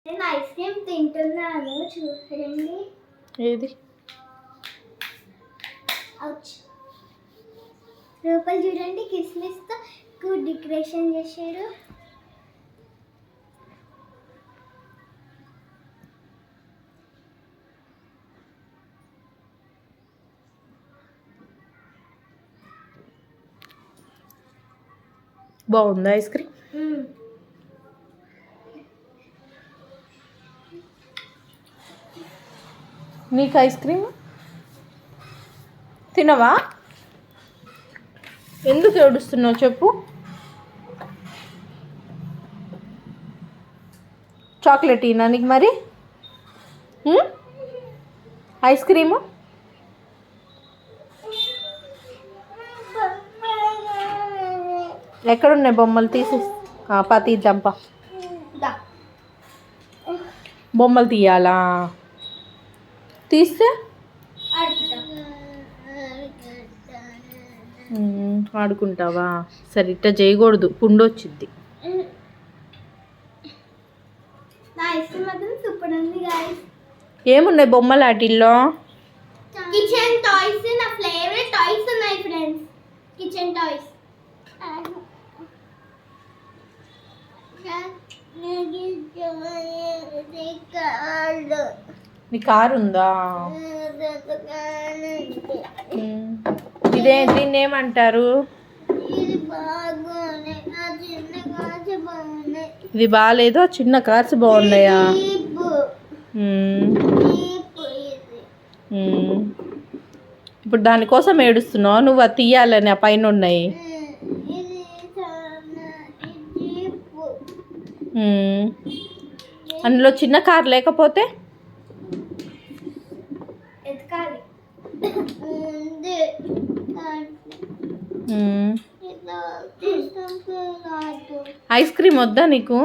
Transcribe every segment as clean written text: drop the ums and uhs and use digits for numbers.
నేను ice cream తింటున్నాను చూడండి. ఏది లోపల చూడండి, కిస్మిస్తో డెకరేషన్ చేశారు. బాగుందా ఐస్ క్రీమ్? నీకు ఐస్ క్రీమ్ తినవా? ఎందుకు ఏడుస్తున్నావు చెప్పు. చాక్లెట్ ఇనా నీకు మరి? ఐస్ క్రీము ఎక్కడున్నాయి బొమ్మలు? తీద్దాంపా. బొమ్మలు తీయాలా? తీస్తే ఆడుకుంటావా? సరే ఇట్ట చేయకూడదు, పుండు వచ్చింది. ఏమున్నాయి బొమ్మలు వాటిల్లో? Kitchen toys. నా ఫేవరెట్ టాయ్స్ ఉన్నాయి ఫ్రెండ్స్, కిచెన్ టాయ్స్. నీ కారు ఉందా? దీన్ని ఏమంటారు? ఇది బాగాలేదు, ఆ చిన్న కార్స్ బాగున్నాయా? ఇప్పుడు దానికోసం ఏడుస్తున్నావు నువ్వు? అది తీయాలని ఆ పైన ఉన్నాయి. అందులో చిన్న కార్ లేకపోతే ఐస్ క్రీమ్ వద్దా నీకు?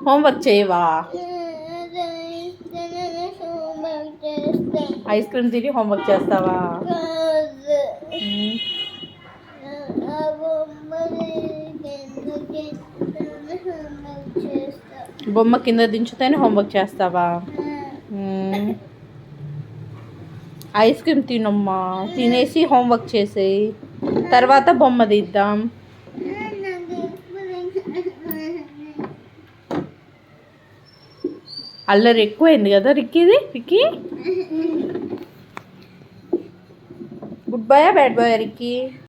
హోంవర్క్ చేయవా? ఐస్ క్రీమ్ తిని హోంవర్క్ చేస్తావా? బొమ్మ కింద దించుతేనే హోంవర్క్ చేస్తావా? ఐస్ క్రీమ్ తినమ్మా, తినేసి హోంవర్క్ చేసేయి, తర్వాత బొమ్మ తీద్దాం. అల్లరి ఎక్కువైంది కదా రిక్కీ. గుడ్ బాయా బ్యాడ్ బాయా రిక్కీ?